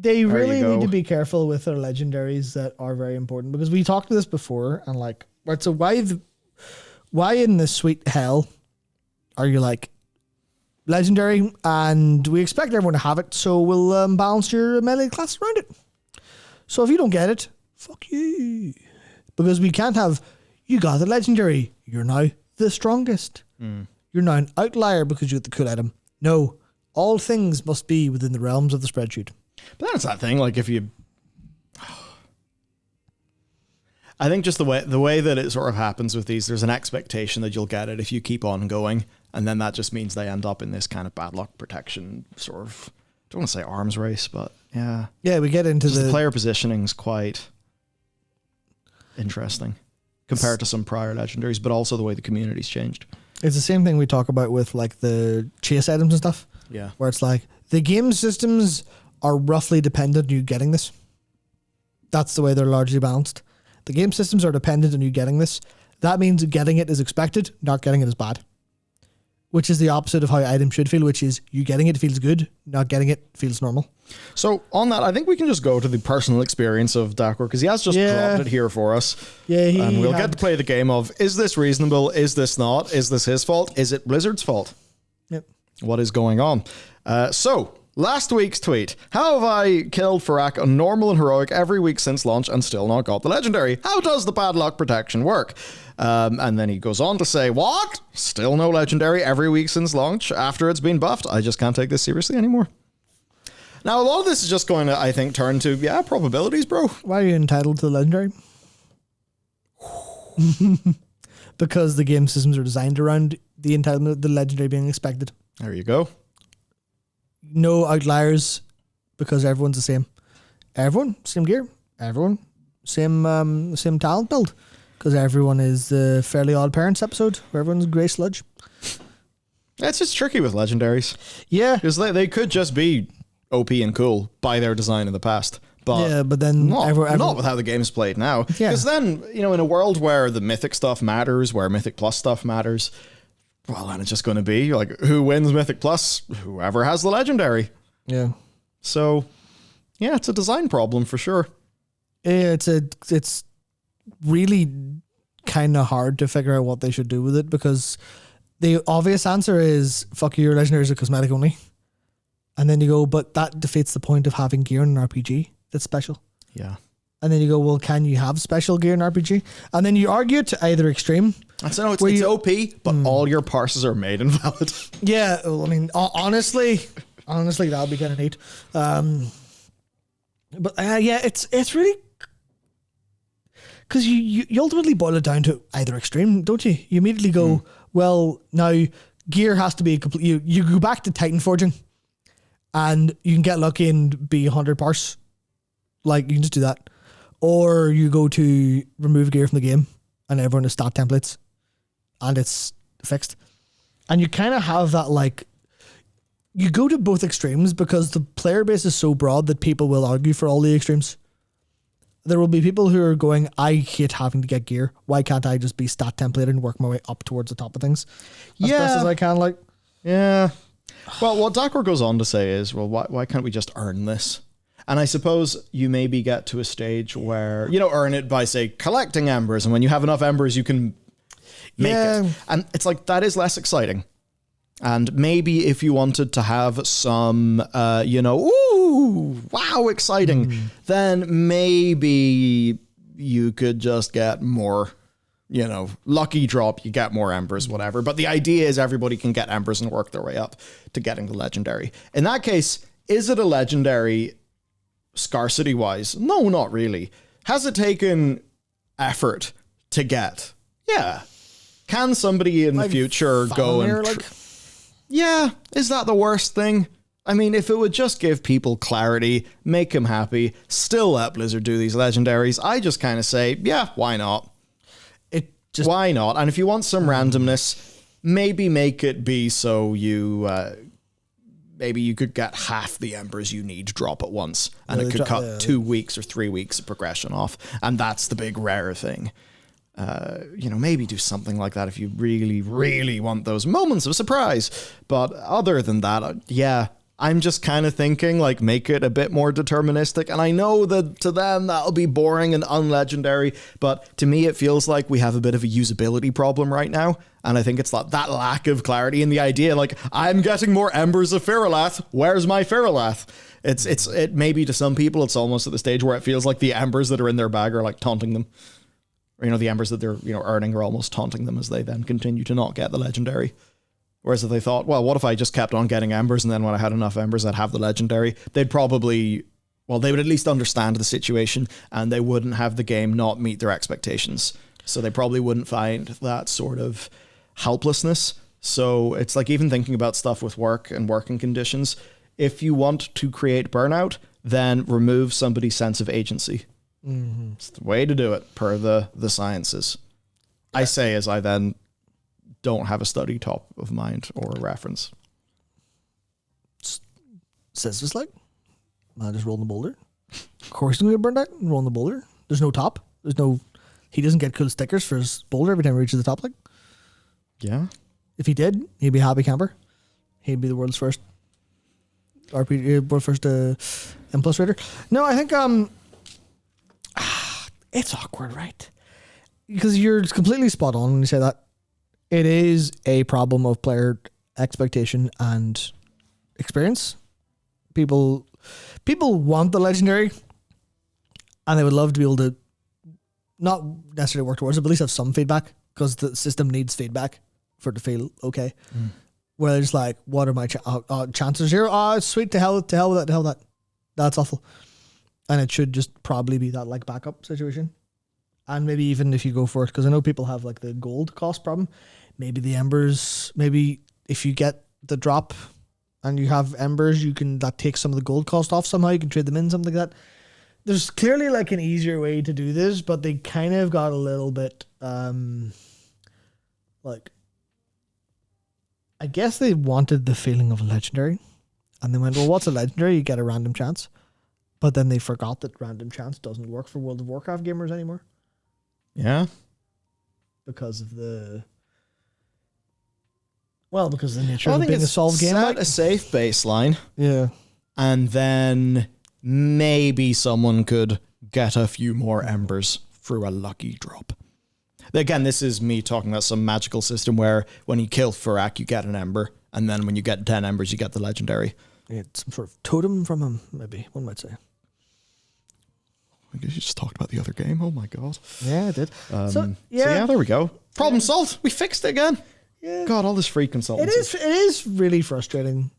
They really need to be careful with their legendaries that are very important, because we talked to this before and like, right, so why in this sweet hell are you like legendary and we expect everyone to have it, so we'll balance your melee class around it. So if you don't get it, fuck you. Because we can't have, you got the legendary, you're now the strongest. You're now an outlier because you got the cool item. No, all things must be within the realms of the spreadsheet. But then it's that thing, like if you... I think just the way that it sort of happens with these, there's an expectation that you'll get it if you keep on going, and then that just means they end up in this kind of bad luck protection sort of, I don't want to say arms race, but yeah. Yeah, we get into the player positioning is quite interesting compared to some prior legendaries, but also the way the community's changed. It's the same thing we talk about with like the chase items and stuff. Yeah. Where it's like the game systems are roughly dependent on you getting this. That's the way they're largely balanced. The game systems are dependent on you getting this. That means getting it is expected, not getting it is bad. Which is the opposite of how items should feel, which is you getting it feels good, not getting it feels normal. So on that, I think we can just go to the personal experience of Dakor, because he has just dropped it here for us. Yeah, and we'll get to play the game of, is this reasonable? Is this not? Is this his fault? Is it Blizzard's fault? Yep. What is going on? So, last week's tweet. How have I killed Farak on normal and heroic every week since launch and still not got the legendary? How does the bad luck protection work? And then he goes on to say, what? Still no legendary every week since launch after it's been buffed. I just can't take this seriously anymore. Now, a lot of this is just going to, I think, turn to, probabilities, bro. Why are you entitled to the legendary? Because the game systems are designed around the entitlement of the legendary being expected. There you go. No outliers, because everyone's the same. Everyone, same gear. Everyone, same talent build. Because everyone is the Fairly Odd Parents episode where everyone's grey sludge. It's just tricky with legendaries. Yeah. Because they could just be OP and cool by their design in the past. But then not with how the game's played now. Because then, in a world where the mythic stuff matters, where Mythic Plus stuff matters, well, then it's just going to be like, who wins Mythic Plus? Whoever has the legendary. Yeah. So, yeah, it's a design problem for sure. Yeah, it's really kind of hard to figure out what they should do with it, because the obvious answer is, fuck you, your legendary is a cosmetic only. And then you go, but that defeats the point of having gear in an RPG that's special. Yeah. And then you go, well, can you have special gear in RPG? And then you argue to either extreme. I know it's OP, but all your parses are made invalid. Yeah, well, I mean, honestly, that would be kind of neat. But it's really, because you ultimately boil it down to either extreme, don't you? You immediately go, well, now gear has to be complete. You go back to Titan forging, and you can get lucky and be 100 parse. Like, you can just do that. Or you go to remove gear from the game and everyone has stat templates and it's fixed. And you kind of have that, like, you go to both extremes because the player base is so broad that people will argue for all the extremes. There will be people who are going, I hate having to get gear. Why can't I just be stat templated and work my way up towards the top of things as best as I can? Like, yeah. Well, what Dakor goes on to say is, well, why can't we just earn this? And I suppose you maybe get to a stage where, earn it by, say, collecting embers. And when you have enough embers, you can make it. And it's like, that is less exciting. And maybe if you wanted to have some, ooh, wow, exciting, then maybe you could just get more, lucky drop, you get more embers, whatever. But the idea is everybody can get embers and work their way up to getting the legendary. In that case, is it a legendary scarcity wise? No, not really. Has it taken effort to get? Yeah. Can somebody in the future go and... Yeah. Is that the worst thing? I mean, if it would just give people clarity, make them happy, still let Blizzard do these legendaries, I just kind of say, yeah, why not? Why not? And if you want some randomness, maybe make it be so you... maybe you could get half the embers you need to drop at once, and it could cut 2 weeks or 3 weeks of progression off, and that's the big rare thing. Maybe do something like that if you really, really want those moments of surprise. But other than that, I'm just kind of thinking, like, make it a bit more deterministic. And I know that to them that'll be boring and unlegendary, but to me it feels like we have a bit of a usability problem right now. And I think it's that lack of clarity in the idea. Like, I'm getting more embers of Feralath. Where's my Feralath? It maybe to some people it's almost at the stage where it feels like the embers that are in their bag are like taunting them. Or, you know, the embers that they're, you know, earning are almost taunting them as they then continue to not get the legendary. Whereas if they thought, well, what if I just kept on getting embers and then when I had enough embers, I'd have the legendary, they'd probably, well, they would at least understand the situation and they wouldn't have the game not meet their expectations. So they probably wouldn't find that sort of helplessness. So it's like even thinking about stuff with work and working conditions. If you want to create burnout, then remove somebody's sense of agency. Mm-hmm. It's the way to do it per the sciences. Yeah. I say as I then don't have a study top of mind or a reference. Says just like, I just roll the boulder. Of course he's going to get burned out and roll the boulder. There's no top. He doesn't get cool stickers for his boulder every time he reaches the top. Like, yeah. If he did, he'd be a happy camper. He'd be the world's first M+ raider. No, I think it's awkward, right? Because you're completely spot on when you say that. It is a problem of player expectation and experience. People want the legendary and they would love to be able to not necessarily work towards it, but at least have some feedback because the system needs feedback for it to feel okay. Where it's like, what are my chances here? Oh, sweet, to hell with that. That's awful. And it should just probably be that like backup situation. And maybe even if you go for it, because I know people have like the gold cost problem, maybe the embers, maybe if you get the drop and you have embers, that takes some of the gold cost off somehow. You can trade them in, something like that. There's clearly like an easier way to do this, but they kind of got a little bit, like, I guess they wanted the feeling of a legendary. And they went, well, what's a legendary? You get a random chance. But then they forgot that random chance doesn't work for World of Warcraft gamers anymore. Yeah. Because of the nature of being a solved game. Set a safe baseline. Yeah. And then maybe someone could get a few more embers through a lucky drop. Again, this is me talking about some magical system where when you kill Furak, you get an ember. And then when you get 10 embers, you get the legendary. Yeah, some sort of totem from him, maybe, one might say. I guess you just talked about the other game. Oh my God. Yeah, I did. So there we go. Problem solved. We fixed it again. Yeah. God, all this free consultancy. It is really frustrating.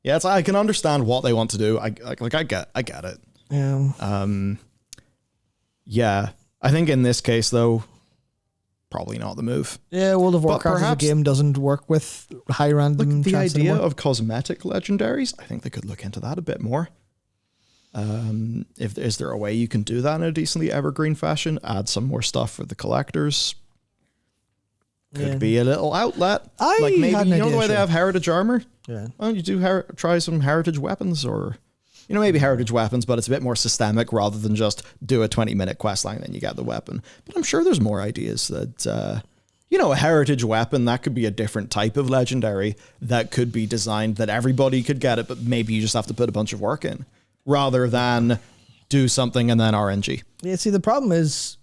Yeah, I can understand what they want to do. I get it. Yeah. Yeah. I think in this case though, probably not the move. Yeah, World of Warcraft as a game doesn't work with high random. The idea of cosmetic legendaries, I think they could look into that a bit more. Is there a way you can do that in a decently evergreen fashion? Add some more stuff for the collectors. Could be a little outlet. Maybe the way they have heritage armor. Yeah. Why don't you try some heritage weapons or, maybe heritage weapons, but it's a bit more systemic rather than just do a 20-minute quest line and then you get the weapon. But I'm sure there's more ideas that, a heritage weapon, that could be a different type of legendary that could be designed that everybody could get it, but maybe you just have to put a bunch of work in rather than do something and then RNG. Yeah, see, the problem is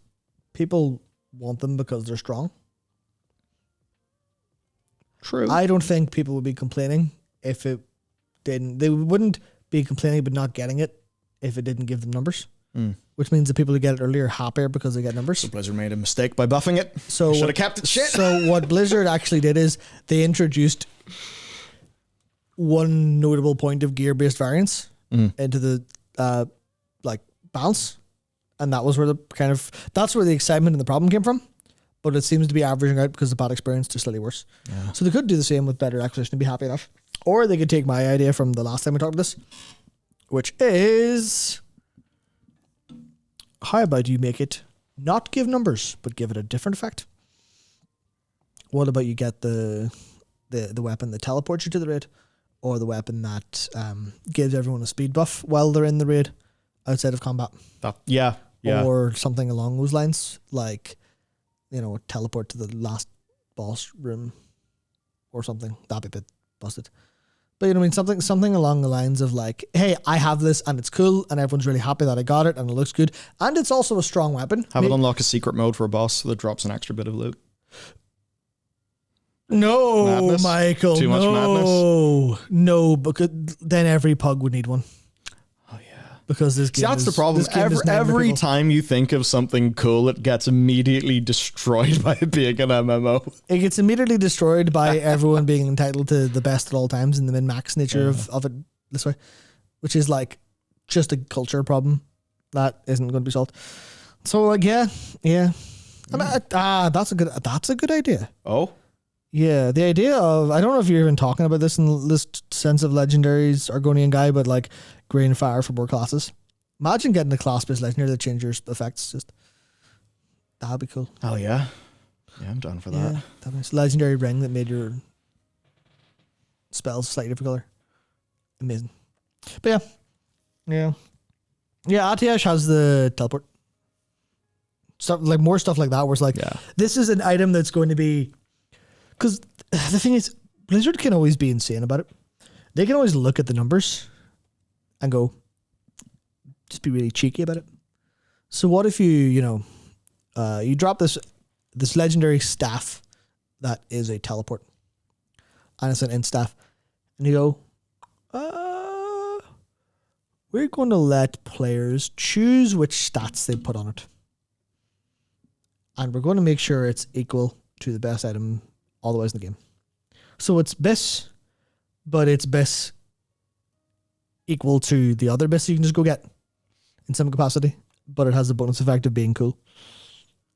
people want them because they're strong. True. I don't think people would be complaining if it didn't. They wouldn't be complaining but not getting it if it didn't give them numbers. Which means the people who get it early are happier because they get numbers. So Blizzard made a mistake by buffing it. So should have kept it shit. So what Blizzard actually did is they introduced one notable point of gear-based variance into the balance, and that was where that's where the excitement and the problem came from. But it seems to be averaging out because the bad experience is slightly worse. Yeah. So they could do the same with better acquisition and be happy enough. Or they could take my idea from the last time we talked about this, which is, how about you make it not give numbers, but give it a different effect? What about you get the weapon that teleports you to the raid, or the weapon that gives everyone a speed buff while they're in the raid outside of combat? Yeah. Or something along those lines, like, teleport to the last boss room or something. That'd be a bit busted. But you know what I mean? Something along the lines of like, hey, I have this and it's cool and everyone's really happy that I got it and it looks good. And it's also a strong weapon. Have it unlock a secret mode for a boss that drops an extra bit of loot. No, Madness? Michael. Too much madness? No, because then every pug would need one. Oh yeah. Because this game That's the problem. Every time you think of something cool, it gets immediately destroyed by it being an MMO. It gets immediately destroyed by everyone being entitled to the best at all times and the min-max nature of it this way, which is like just a culture problem that isn't going to be solved. So like, yeah. And that's a good idea. Oh? Yeah, the idea of, I don't know if you're even talking about this in this sense of legendaries, Argonian guy, but like green fire for more classes. Imagine getting a class-based legendary that changes your effects. Just that'd be cool. Oh yeah. Yeah, I'm down for that. That was legendary ring that made your spells slightly different color. Amazing. But yeah. Atiash has the teleport. Stuff like more stuff like that where it's like, this is an item that's going to be, because the thing is, Blizzard can always be insane about it. They can always look at the numbers and go, just be really cheeky about it. So what if you drop this legendary staff that is a teleport, and it's an int staff, and you go, we're going to let players choose which stats they put on it, and we're going to make sure it's equal to the best item all the ways in the game. So it's BIS, but it's BIS equal to the other BIS you can just go get in some capacity, but it has the bonus effect of being cool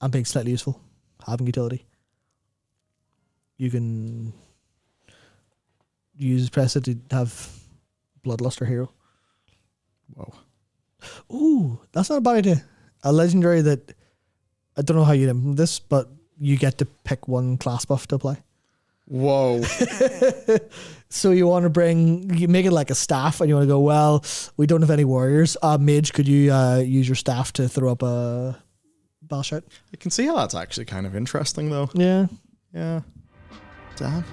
and being slightly useful, having utility. You can press it to have Bloodluster hero. Whoa. Ooh, that's not a bad idea. A legendary that, I don't know how you'd implement this, but you get to pick one class buff to apply. Whoa. So you make it like a staff, and you want to go, well, we don't have any warriors. Mage, could you use your staff to throw up a ball shot? I can see how that's actually kind of interesting though. Yeah. Yeah. Damn.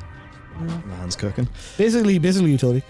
Man's cooking. Basically utility.